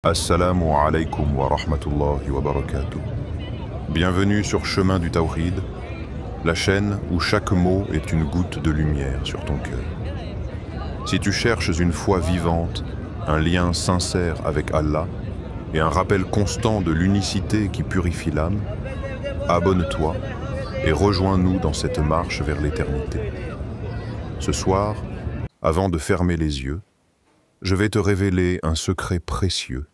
Assalamu alaikum wa rahmatullahi wa barakatuh. Bienvenue sur Chemin du Tawhid, la chaîne où chaque mot est une goutte de lumière sur ton cœur. Si tu cherches une foi vivante, un lien sincère avec Allah et un rappel constant de l'unicité qui purifie l'âme, abonne-toi et rejoins-nous dans cette marche vers l'éternité. Ce soir, avant de fermer les yeux, je vais te révéler un secret précieux,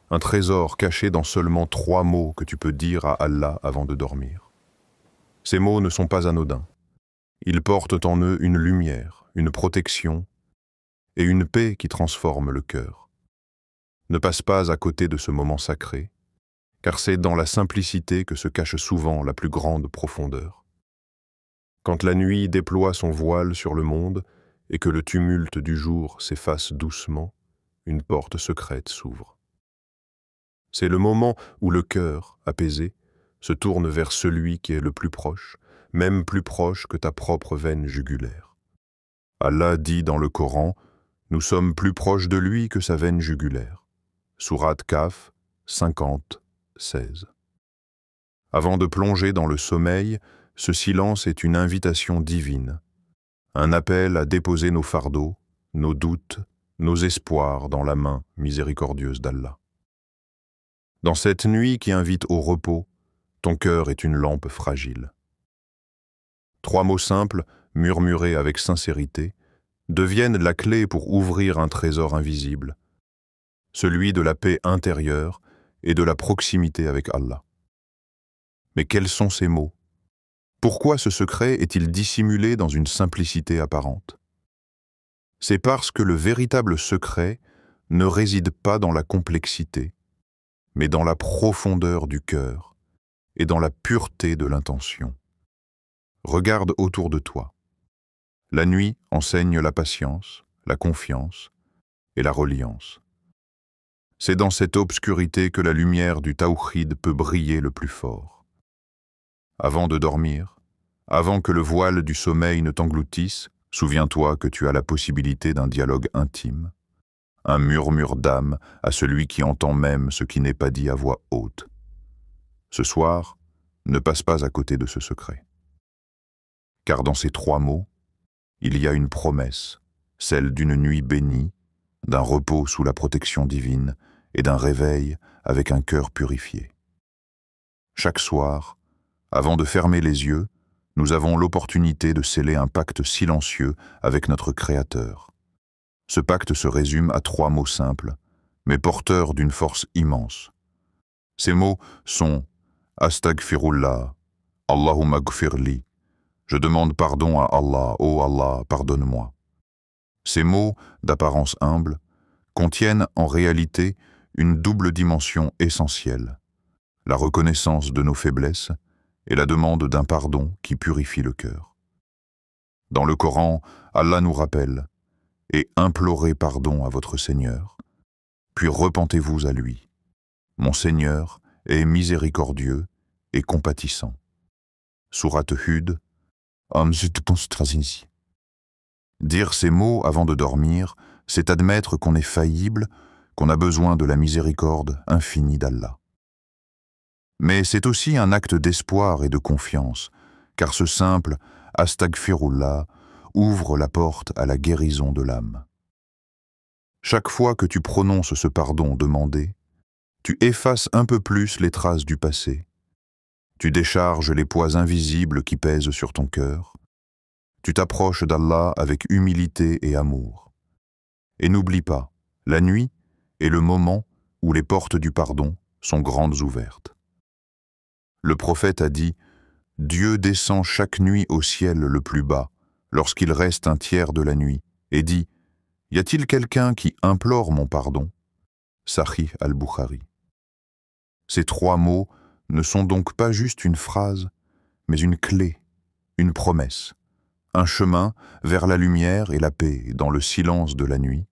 un trésor caché dans seulement 3 mots que tu peux dire à Allah avant de dormir. Ces mots ne sont pas anodins. Ils portent en eux une lumière, une protection et une paix qui transforment le cœur. Ne passe pas à côté de ce moment sacré, car c'est dans la simplicité que se cache souvent la plus grande profondeur. Quand la nuit déploie son voile sur le monde, et que le tumulte du jour s'efface doucement, une porte secrète s'ouvre. C'est le moment où le cœur, apaisé, se tourne vers celui qui est le plus proche, même plus proche que ta propre veine jugulaire. Allah dit dans le Coran, « Nous sommes plus proches de lui que sa veine jugulaire ». Sourate Kaf 50, 16. Avant de plonger dans le sommeil, ce silence est une invitation divine, un appel à déposer nos fardeaux, nos doutes, nos espoirs dans la main miséricordieuse d'Allah. Dans cette nuit qui invite au repos, ton cœur est une lampe fragile. 3 mots simples, murmurés avec sincérité, deviennent la clé pour ouvrir un trésor invisible, celui de la paix intérieure et de la proximité avec Allah. Mais quels sont ces mots ? Pourquoi ce secret est-il dissimulé dans une simplicité apparente? C'est parce que le véritable secret ne réside pas dans la complexité, mais dans la profondeur du cœur et dans la pureté de l'intention. Regarde autour de toi. La nuit enseigne la patience, la confiance et la reliance. C'est dans cette obscurité que la lumière du Tawhid peut briller le plus fort. Avant de dormir, avant que le voile du sommeil ne t'engloutisse, souviens-toi que tu as la possibilité d'un dialogue intime, un murmure d'âme à celui qui entend même ce qui n'est pas dit à voix haute. Ce soir, ne passe pas à côté de ce secret. Car dans ces 3 mots, il y a une promesse, celle d'une nuit bénie, d'un repos sous la protection divine et d'un réveil avec un cœur purifié. Chaque soir, avant de fermer les yeux, nous avons l'opportunité de sceller un pacte silencieux avec notre Créateur. Ce pacte se résume à 3 mots simples, mais porteurs d'une force immense. Ces mots sont « Astaghfirullah, Allahumma gfirli » « Je demande pardon à Allah, ô Allah, pardonne-moi ». Ces mots, d'apparence humble, contiennent en réalité une double dimension essentielle, la reconnaissance de nos faiblesses et la demande d'un pardon qui purifie le cœur. Dans le Coran, Allah nous rappelle « Et implorez pardon à votre Seigneur, puis repentez-vous à lui. Mon Seigneur est miséricordieux et compatissant. » Sourate Hud, Dire ces mots avant de dormir, c'est admettre qu'on est faillible, qu'on a besoin de la miséricorde infinie d'Allah. Mais c'est aussi un acte d'espoir et de confiance, car ce simple « Astaghfirullah » ouvre la porte à la guérison de l'âme. Chaque fois que tu prononces ce pardon demandé, tu effaces un peu plus les traces du passé, tu décharges les poids invisibles qui pèsent sur ton cœur, tu t'approches d'Allah avec humilité et amour. Et n'oublie pas, la nuit est le moment où les portes du pardon sont grandes ouvertes. Le prophète a dit « Dieu descend chaque nuit au ciel le plus bas, lorsqu'il reste un tiers de la nuit, et dit « Y a-t-il quelqu'un qui implore mon pardon ?» Sahih al-Bukhari. Ces 3 mots ne sont donc pas juste une phrase, mais une clé, une promesse, un chemin vers la lumière et la paix dans le silence de la nuit.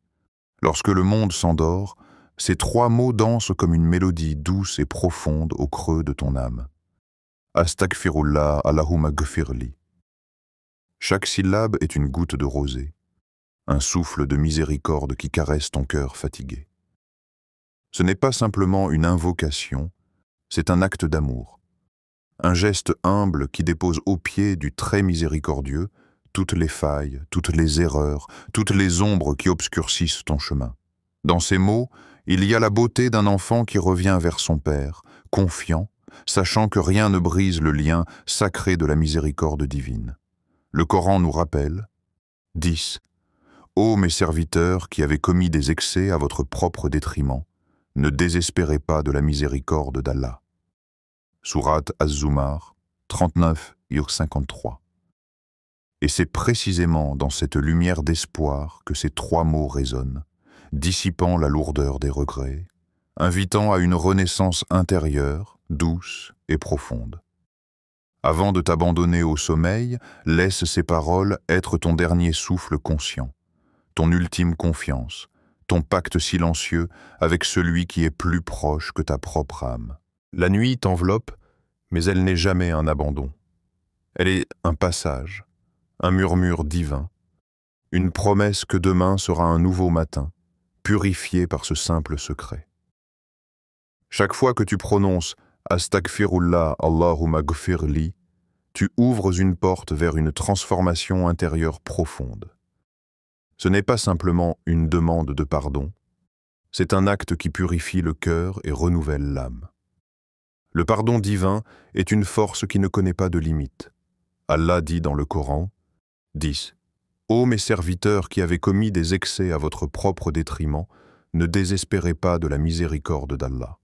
Lorsque le monde s'endort, ces 3 mots dansent comme une mélodie douce et profonde au creux de ton âme. Astaghfirullah, Allahumma gfirli. Chaque syllabe est une goutte de rosée, un souffle de miséricorde qui caresse ton cœur fatigué. Ce n'est pas simplement une invocation, c'est un acte d'amour. Un geste humble qui dépose aux pieds du très miséricordieux toutes les failles, toutes les erreurs, toutes les ombres qui obscurcissent ton chemin. Dans ces mots, il y a la beauté d'un enfant qui revient vers son père, confiant, sachant que rien ne brise le lien sacré de la miséricorde divine. Le Coran nous rappelle 10. Ô mes serviteurs qui avez commis des excès à votre propre détriment, ne désespérez pas de la miséricorde d'Allah. Sourate Az-Zumar 39-53. Et c'est précisément dans cette lumière d'espoir que ces trois mots résonnent, dissipant la lourdeur des regrets, invitant à une renaissance intérieure, douce et profonde. Avant de t'abandonner au sommeil, laisse ces paroles être ton dernier souffle conscient, ton ultime confiance, ton pacte silencieux avec celui qui est plus proche que ta propre âme. La nuit t'enveloppe, mais elle n'est jamais un abandon. Elle est un passage, un murmure divin, une promesse que demain sera un nouveau matin, purifié par ce simple secret. Chaque fois que tu prononces « Astaghfirullah Allahumma gfirli », tu ouvres une porte vers une transformation intérieure profonde. Ce n'est pas simplement une demande de pardon, c'est un acte qui purifie le cœur et renouvelle l'âme. Le pardon divin est une force qui ne connaît pas de limite. Allah dit dans le Coran 10. Ô mes serviteurs qui avez commis des excès à votre propre détriment, ne désespérez pas de la miséricorde d'Allah.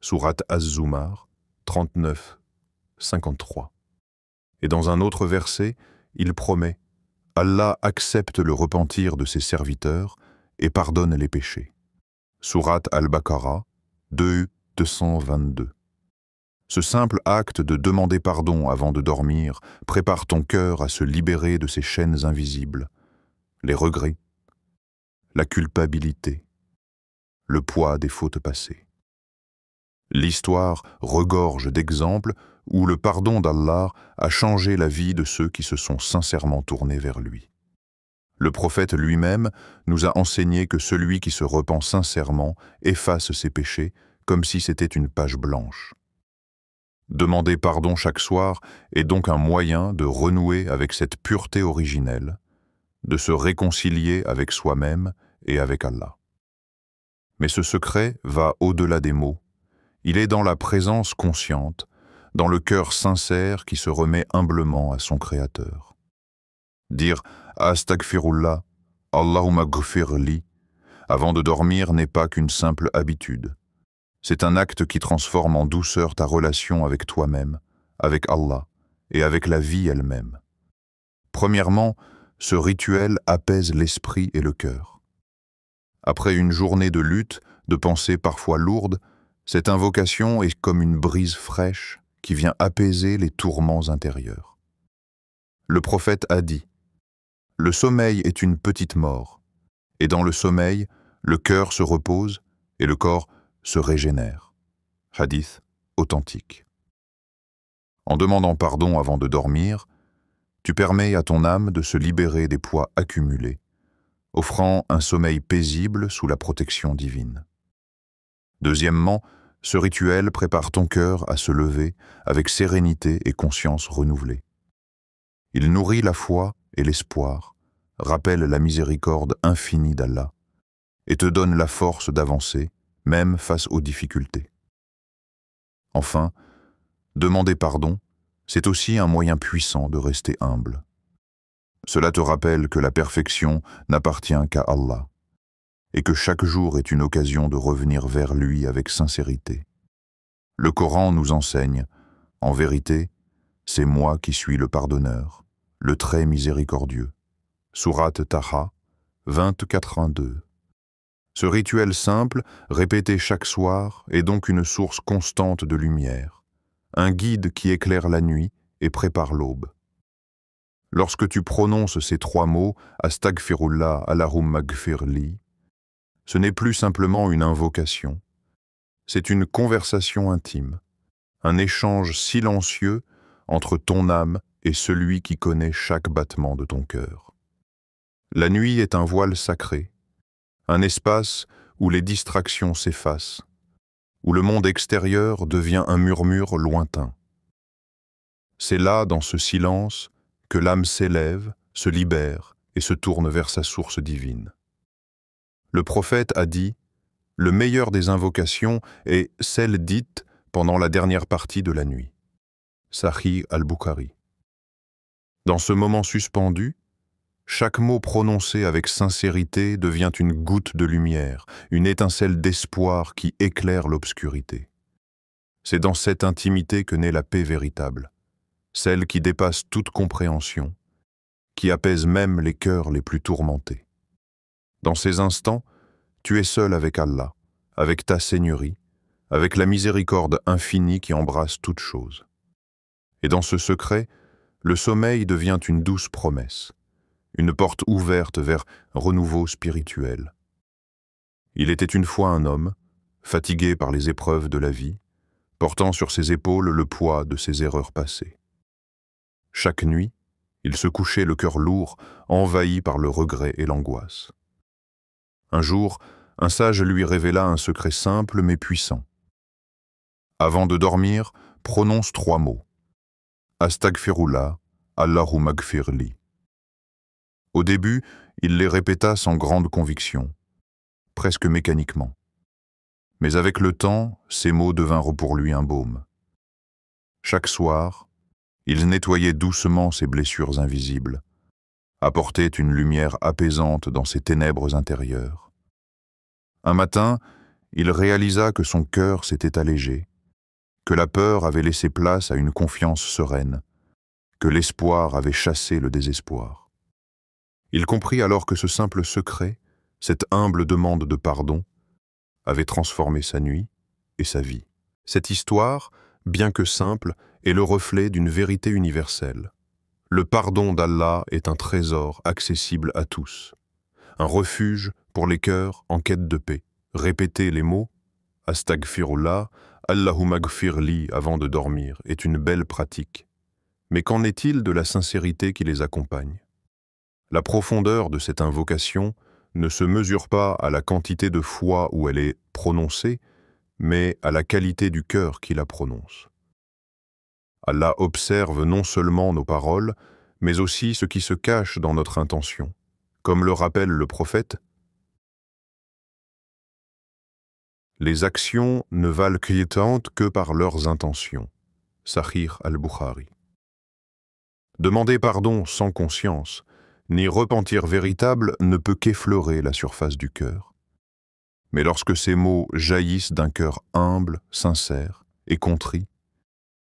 Sourate Az-Zumar 39-53. Et dans un autre verset, il promet « Allah accepte le repentir de ses serviteurs et pardonne les péchés. » Sourate Al-Baqarah 222. Ce simple acte de demander pardon avant de dormir prépare ton cœur à se libérer de ces chaînes invisibles, les regrets, la culpabilité, le poids des fautes passées. L'histoire regorge d'exemples où le pardon d'Allah a changé la vie de ceux qui se sont sincèrement tournés vers lui. Le prophète lui-même nous a enseigné que celui qui se repent sincèrement efface ses péchés comme si c'était une page blanche. Demander pardon chaque soir est donc un moyen de renouer avec cette pureté originelle, de se réconcilier avec soi-même et avec Allah. Mais ce secret va au-delà des mots. Il est dans la présence consciente, dans le cœur sincère qui se remet humblement à son Créateur. Dire « Astaghfirullah, Allahumma gfirli » avant de dormir n'est pas qu'une simple habitude. C'est un acte qui transforme en douceur ta relation avec toi-même, avec Allah et avec la vie elle-même. Premièrement, ce rituel apaise l'esprit et le cœur. Après une journée de lutte, de pensées parfois lourdes, cette invocation est comme une brise fraîche qui vient apaiser les tourments intérieurs. Le prophète a dit « Le sommeil est une petite mort, et dans le sommeil, le cœur se repose et le corps se régénère. » Hadith authentique. En demandant pardon avant de dormir, tu permets à ton âme de se libérer des poids accumulés, offrant un sommeil paisible sous la protection divine. Deuxièmement, ce rituel prépare ton cœur à se lever avec sérénité et conscience renouvelée. Il nourrit la foi et l'espoir, rappelle la miséricorde infinie d'Allah et te donne la force d'avancer, même face aux difficultés. Enfin, demander pardon, c'est aussi un moyen puissant de rester humble. Cela te rappelle que la perfection n'appartient qu'à Allah et que chaque jour est une occasion de revenir vers lui avec sincérité. Le Coran nous enseigne, en vérité, c'est moi qui suis le pardonneur, le très miséricordieux. Sourate Taha 20-82. Ce rituel simple, répété chaque soir, est donc une source constante de lumière, un guide qui éclaire la nuit et prépare l'aube. Lorsque tu prononces ces trois mots, Astaghfirullah Allahumma gfirli, ce n'est plus simplement une invocation, c'est une conversation intime, un échange silencieux entre ton âme et celui qui connaît chaque battement de ton cœur. La nuit est un voile sacré, un espace où les distractions s'effacent, où le monde extérieur devient un murmure lointain. C'est là, dans ce silence, que l'âme s'élève, se libère et se tourne vers sa source divine. Le prophète a dit « Le meilleur des invocations est celle dite pendant la dernière partie de la nuit. » Sahih al-Bukhari. Dans ce moment suspendu, chaque mot prononcé avec sincérité devient une goutte de lumière, une étincelle d'espoir qui éclaire l'obscurité. C'est dans cette intimité que naît la paix véritable, celle qui dépasse toute compréhension, qui apaise même les cœurs les plus tourmentés. Dans ces instants, tu es seul avec Allah, avec ta Seigneurie, avec la miséricorde infinie qui embrasse toute chose. Et dans ce secret, le sommeil devient une douce promesse, une porte ouverte vers renouveau spirituel. Il était une fois un homme, fatigué par les épreuves de la vie, portant sur ses épaules le poids de ses erreurs passées. Chaque nuit, il se couchait le cœur lourd, envahi par le regret et l'angoisse. Un jour, un sage lui révéla un secret simple mais puissant. Avant de dormir, prononce 3 mots. Astaghfirullah, Allahumma gfirli. Au début, il les répéta sans grande conviction, presque mécaniquement. Mais avec le temps, ces mots devinrent pour lui un baume. Chaque soir, il nettoyait doucement ses blessures invisibles, apportait une lumière apaisante dans ses ténèbres intérieures. Un matin, il réalisa que son cœur s'était allégé, que la peur avait laissé place à une confiance sereine, que l'espoir avait chassé le désespoir. Il comprit alors que ce simple secret, cette humble demande de pardon, avait transformé sa nuit et sa vie. Cette histoire, bien que simple, est le reflet d'une vérité universelle. Le pardon d'Allah est un trésor accessible à tous, un refuge pour les cœurs en quête de paix. Répéter les mots « Astaghfirullah, Allahumma gfirli » avant de dormir est une belle pratique. Mais qu'en est-il de la sincérité qui les accompagne? La profondeur de cette invocation ne se mesure pas à la quantité de fois où elle est prononcée, mais à la qualité du cœur qui la prononce. Allah observe non seulement nos paroles, mais aussi ce qui se cache dans notre intention. Comme le rappelle le prophète, « Les actions ne valent que par leurs intentions. » Sahih al-Bukhari. Demander pardon sans conscience, ni repentir véritable ne peut qu'effleurer la surface du cœur. Mais lorsque ces mots jaillissent d'un cœur humble, sincère et contrit,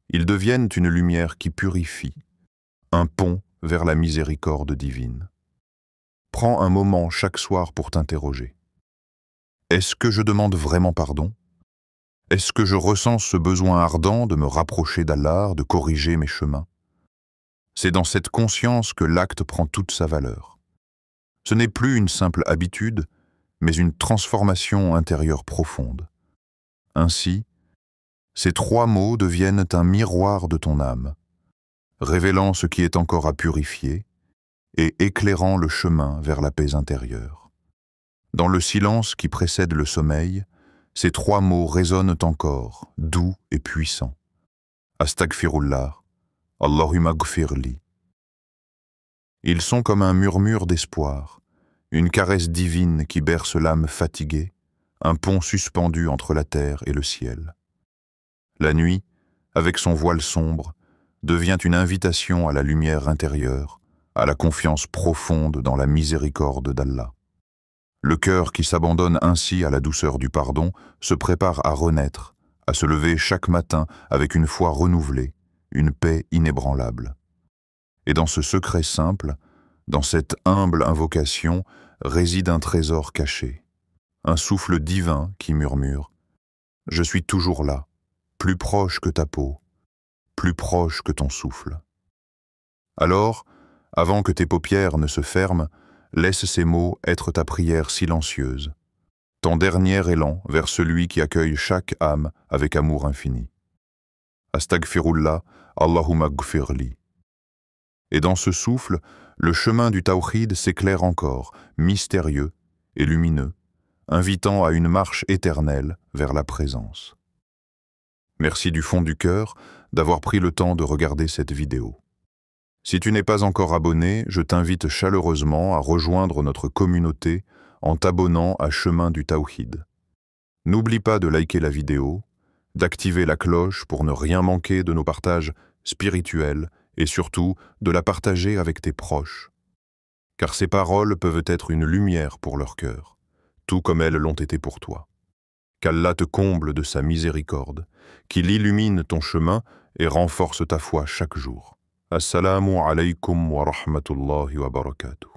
ils deviennent une lumière qui purifie, un pont vers la miséricorde divine. Prends un moment chaque soir pour t'interroger. Est-ce que je demande vraiment pardon? Est-ce que je ressens ce besoin ardent de me rapprocher d'Allah, de corriger mes chemins? C'est dans cette conscience que l'acte prend toute sa valeur. Ce n'est plus une simple habitude, mais une transformation intérieure profonde. Ainsi, ces 3 mots deviennent un miroir de ton âme, révélant ce qui est encore à purifier et éclairant le chemin vers la paix intérieure. Dans le silence qui précède le sommeil, ces 3 mots résonnent encore, doux et puissants. Astaghfirullah, Allahumma gfirli. Ils sont comme un murmure d'espoir, une caresse divine qui berce l'âme fatiguée, un pont suspendu entre la terre et le ciel. La nuit, avec son voile sombre, devient une invitation à la lumière intérieure, à la confiance profonde dans la miséricorde d'Allah. Le cœur qui s'abandonne ainsi à la douceur du pardon se prépare à renaître, à se lever chaque matin avec une foi renouvelée, une paix inébranlable. Et dans ce secret simple, dans cette humble invocation, réside un trésor caché, un souffle divin qui murmure « Je suis toujours là, plus proche que ta peau, plus proche que ton souffle. » Alors, avant que tes paupières ne se ferment, laisse ces mots être ta prière silencieuse, ton dernier élan vers celui qui accueille chaque âme avec amour infini. Astaghfirullah, Allahumma gfirli. Et dans ce souffle, le chemin du tawhid s'éclaire encore, mystérieux et lumineux, invitant à une marche éternelle vers la présence. Merci du fond du cœur d'avoir pris le temps de regarder cette vidéo. Si tu n'es pas encore abonné, je t'invite chaleureusement à rejoindre notre communauté en t'abonnant à Chemin du Tawhid. N'oublie pas de liker la vidéo, d'activer la cloche pour ne rien manquer de nos partages spirituels et surtout de la partager avec tes proches. Car ces paroles peuvent être une lumière pour leur cœur, tout comme elles l'ont été pour toi. Qu'Allah te comble de sa miséricorde, qu'il illumine ton chemin et renforce ta foi chaque jour. Assalamu alaykum wa rahmatullahi wa barakatuh.